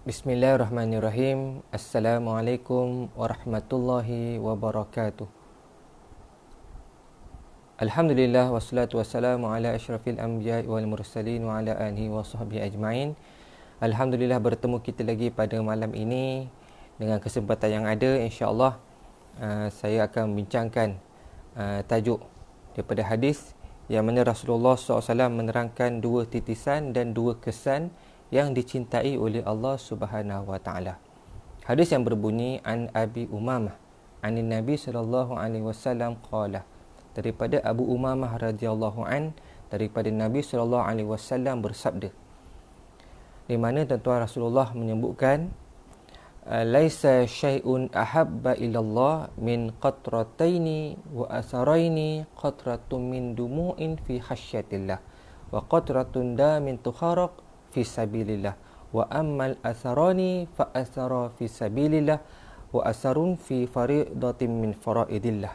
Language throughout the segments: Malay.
Bismillahirrahmanirrahim. Assalamualaikum warahmatullahi wabarakatuh. Alhamdulillah wassalatu wassalamu ala asyrafil anbiya'i wal mursalin wa ala alihi wa sahbihi ajma'in. Alhamdulillah bertemu kita lagi pada malam ini dengan kesempatan yang ada. InsyaAllah saya akan membincangkan tajuk daripada hadis yang mana Rasulullah SAW menerangkan dua titisan dan dua kesan yang dicintai oleh Allah Subhanahu wa taala. Hadis yang berbunyi an Abi Umamah anin Nabi sallallahu alaihi wasallam qala, daripada Abu Umamah radhiyallahu an, daripada Nabi sallallahu alaihi wasallam bersabda, di mana tuan-tuan Rasulullah menyebutkan laisa syai'un ahabba ilallah min qatrataini wa asaraini, qatratun min dumu'in fi khasyatillah wa qatratun da min tukharaq fi sabilillah wa ammal asarani fa asara fi sabilillah wa asarun fi faridatin min faraidillah.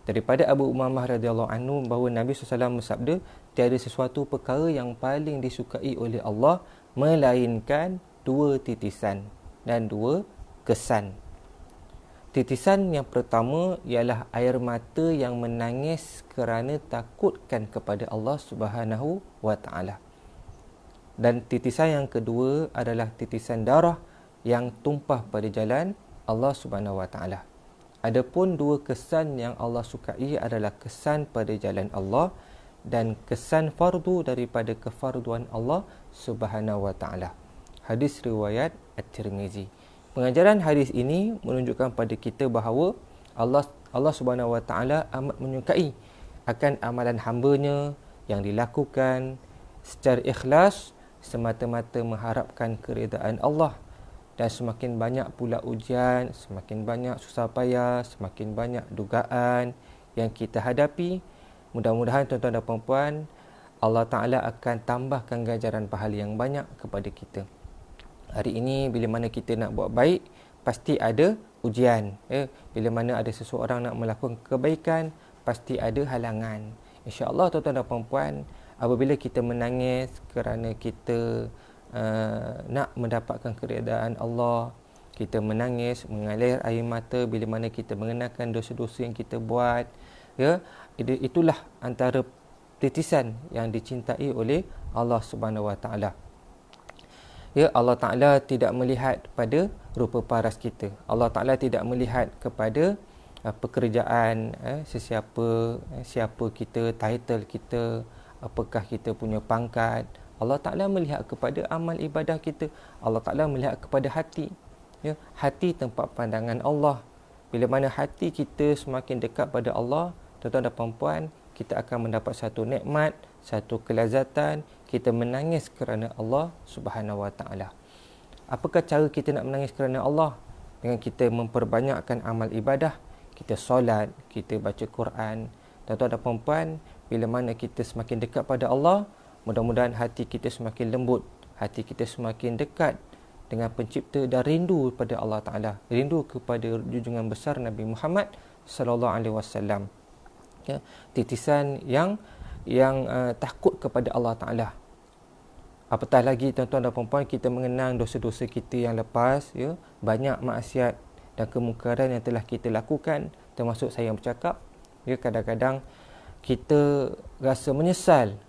Daripada Abu Umamah radhiyallahu anhu bahawa Nabi SAW bersabda, tiada sesuatu perkara yang paling disukai oleh Allah melainkan dua titisan dan dua kesan. Titisan yang pertama ialah air mata yang menangis kerana takutkan kepada Allah Subhanahu wa taala. Dan titisan yang kedua adalah titisan darah yang tumpah pada jalan Allah Subhanahu wa taala. Adapun dua kesan yang Allah sukai adalah kesan pada jalan Allah dan kesan fardu daripada kefarduan Allah Subhanahu wa taala. Hadis riwayat At-Tirmizi. Pengajaran hadis ini menunjukkan pada kita bahawa Allah Subhanahu wa taala amat menyukai akan amalan hamba-Nya yang dilakukan secara ikhlas semata-mata mengharapkan keredaan Allah. Dan semakin banyak pula ujian, semakin banyak susah payah, semakin banyak dugaan yang kita hadapi, mudah-mudahan tuan-tuan dan puan-puan, Allah Ta'ala akan tambahkan ganjaran pahala yang banyak kepada kita. Hari ini bila mana kita nak buat baik, pasti ada ujian. Bila mana ada seseorang nak melakukan kebaikan, pasti ada halangan. InsyaAllah tuan-tuan dan puan-puan, apabila kita menangis kerana kita nak mendapatkan keredaan Allah, kita menangis, mengalir air mata bila mana kita mengenakan dosa-dosa yang kita buat, itulah antara titisan yang dicintai oleh Allah Subhanahu wa taala. Allah Taala tidak melihat pada rupa paras kita. Allah Taala tidak melihat kepada pekerjaan siapa kita, title kita, apakah kita punya pangkat. Allah Ta'ala melihat kepada amal ibadah kita. Allah Ta'ala melihat kepada hati. Hati tempat pandangan Allah. Bila mana hati kita semakin dekat pada Allah, tuan-tuan dan puan-puan, kita akan mendapat satu nikmat, satu kelazatan. Kita menangis kerana Allah Subhanahu wa taala. Apakah cara kita nak menangis kerana Allah? Dengan kita memperbanyakkan amal ibadah. Kita solat, kita baca Quran. Tuan-tuan dan puan-puan, bila mana kita semakin dekat pada Allah, mudah-mudahan hati kita semakin lembut, hati kita semakin dekat dengan pencipta dan rindu pada Allah Ta'ala, rindu kepada junjungan besar Nabi Muhammad sallallahu alaihi wasallam. Titisan yang takut kepada Allah Ta'ala. Apatah lagi tuan-tuan dan puan-puan, kita mengenang dosa-dosa kita yang lepas, banyak maksiat dan kemungkaran yang telah kita lakukan, termasuk saya yang bercakap, kadang-kadang kita rasa menyesal,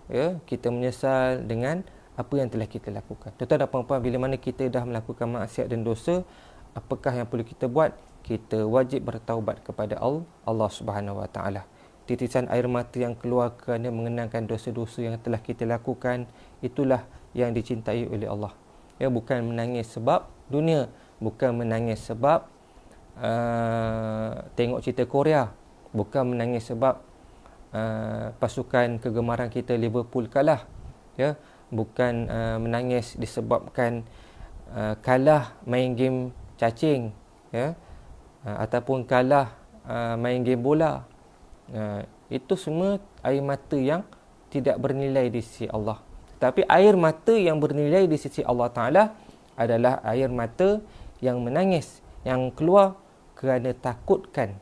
kita menyesal dengan apa yang telah kita lakukan. Tuan-tuan dan puan-puan, bila mana kita dah melakukan maksiat dan dosa, apakah yang perlu kita buat? Kita wajib bertaubat kepada Allah Subhanahu wa taala. Titisan air mata yang keluar kerana mengenangkan dosa-dosa yang telah kita lakukan, itulah yang dicintai oleh Allah. Bukan menangis sebab dunia, bukan menangis sebab tengok cerita Korea, bukan menangis sebab pasukan kegemaran kita Liverpool kalah, bukan menangis disebabkan kalah main game cacing, ataupun kalah main game bola. Itu semua air mata yang tidak bernilai di sisi Allah. Tapi air mata yang bernilai di sisi Allah Ta'ala adalah air mata yang menangis, yang keluar kerana takutkan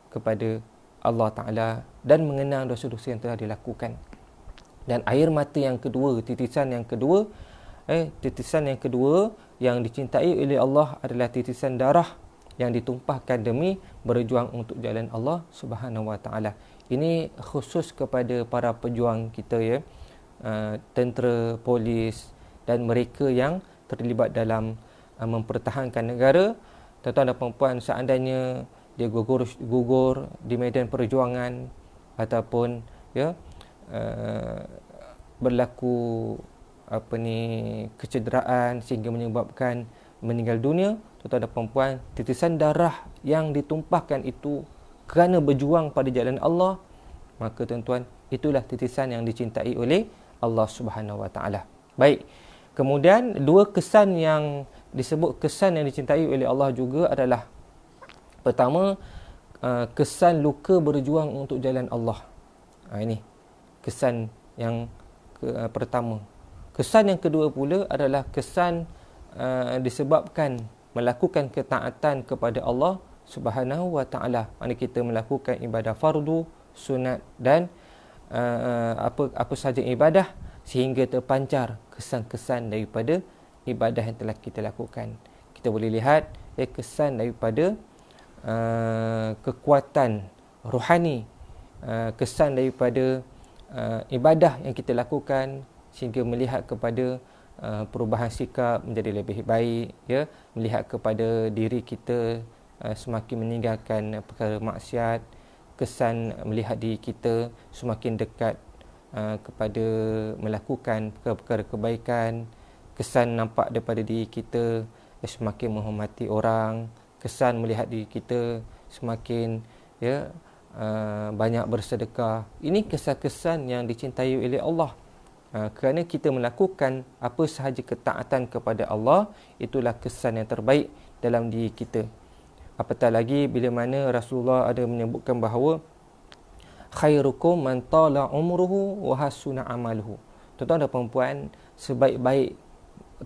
kepada Allah Ta'ala dan mengenang dosa-dosa yang telah dilakukan. Dan air mata yang kedua, titisan yang kedua Titisan yang kedua yang dicintai oleh Allah adalah titisan darah yang ditumpahkan demi berjuang untuk jalan Allah Subhanahu Wa Taala. Ini khusus kepada para pejuang kita, ya, tentera, polis dan mereka yang terlibat dalam mempertahankan negara. Tuan-tuan dan puan-puan, seandainya dia gugur di medan perjuangan ataupun, ya, berlaku kecederaan sehingga menyebabkan meninggal dunia, tuan-tuan dan puan-puan, titisan darah yang ditumpahkan itu kerana berjuang pada jalan Allah, maka tuan-tuan, itulah titisan yang dicintai oleh Allah Subhanahu Wa Taala. Baik. Kemudian dua kesan yang disebut kesan yang dicintai oleh Allah juga adalah, pertama, kesan luka berjuang untuk jalan Allah. Ini kesan yang pertama. Kesan yang kedua pula adalah kesan disebabkan melakukan ketaatan kepada Allah Subhanahu Wa Taala. Mana kita melakukan ibadah fardu, sunat dan apa sahaja ibadah sehingga terpancar kesan-kesan daripada ibadah yang telah kita lakukan. Kita boleh lihat kesan daripada kekuatan rohani, kesan daripada ibadah yang kita lakukan sehingga melihat kepada perubahan sikap menjadi lebih baik, ya, melihat kepada diri kita semakin meninggalkan perkara maksiat, kesan melihat diri kita semakin dekat kepada melakukan perkara-perkara kebaikan, kesan nampak daripada diri kita semakin menghormati orang, kesan melihat diri kita semakin, ya, banyak bersedekah. Ini kesan-kesan yang dicintai oleh Allah. Kerana kita melakukan apa sahaja ketaatan kepada Allah, itulah kesan yang terbaik dalam diri kita. Apatah lagi bila mana Rasulullah ada menyebutkan bahawa khairukum man tala umruhu wa hasuna amaluhu. Tuan-tuan dan puan-puan, sebaik-baik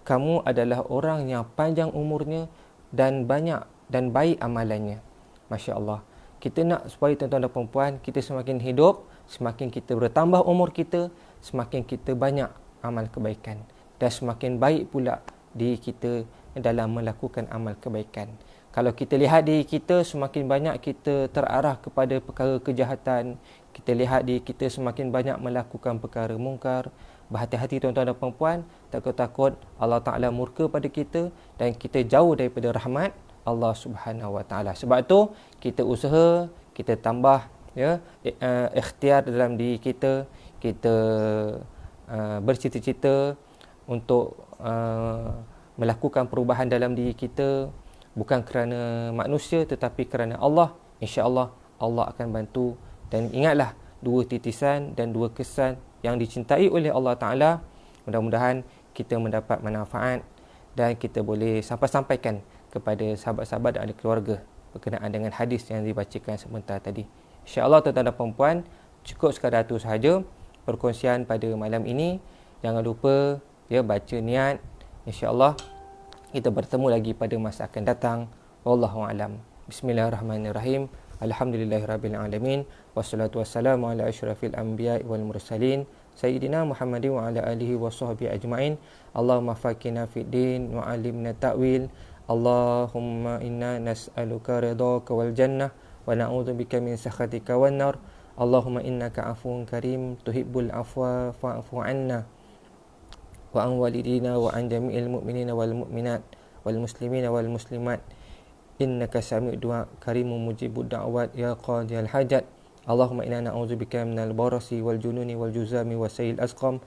kamu adalah orang yang panjang umurnya dan banyak dan baik amalannya. Masya-Allah. Kita nak supaya tuan-tuan dan puan-puan kita semakin hidup, semakin kita bertambah umur kita, semakin kita banyak amal kebaikan dan semakin baik pula diri kita dalam melakukan amal kebaikan. Kalau kita lihat diri kita semakin banyak kita terarah kepada perkara kejahatan, kita lihat diri kita semakin banyak melakukan perkara mungkar, berhati-hati tuan-tuan dan puan-puan, takut-takut Allah Ta'ala murka pada kita dan kita jauh daripada rahmat Allah Subhanahu Wa Taala. Sebab tu kita usaha, kita tambah, ya, ikhtiar dalam diri kita, kita bercita-cita untuk melakukan perubahan dalam diri kita, bukan kerana manusia tetapi kerana Allah. InsyaAllah Allah akan bantu. Dan ingatlah, dua titisan dan dua kesan yang dicintai oleh Allah Ta'ala, mudah-mudahan kita mendapat manfaat dan kita boleh sampaikan kepada sahabat-sahabat dan ahli keluarga berkenaan dengan hadis yang dibacakan sebentar tadi. InsyaAllah tuan-tuan dan puan-puan, cukup sekadar itu sahaja perkongsian pada malam ini. Jangan lupa, ya, baca niat. InsyaAllah kita bertemu lagi pada masa akan datang. Wallahu a'lam. Bismillahirrahmanirrahim. Alhamdulillahirabbil alamin. Wassalatu wassalamu ala asyrafil anbiya'i wal mursalin sayyidina Muhammadin wa ala alihi wa sahbihi ajma'in. Allahumma faqihna fid din wa 'allimna ta'wil. Allahumma inna nas'aluka ridhaka wal jannah wa na'udzubika min sakhatika wan nar. Allahumma innaka afuwun karim tuhibbul afwa fa'fu 'anna wa an walidina wa an jami'il mu'minina wal mu'minat wal muslimina wal muslimat innaka sami'ud du'a karimun mujibud da'wat ya qadiyal hajat. Allahumma inna na'udzubika minal barasi wal jununi wal juzami wa sayil asqam.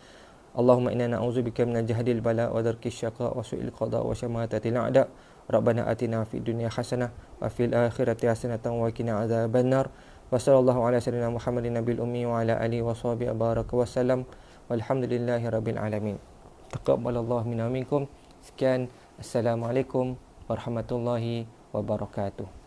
Allahumma inna na'udzubika minal jahdil bala wa darkis syaqa wa su'il qada wa syamatatil a'da. Rabbana atina fid dunya hasanah wa fil akhirati hasanatan wa qina adzabannar. Wa sallallahu ala sayyidina Muhammadin nabiyil ummi wa ala alihi wa sahbihi baraka wa sallam. Walhamdulillahi rabbil alamin. Taqabbalallahu minna minkum. Sekian. Assalamualaikum warahmatullahi wabarakatuh.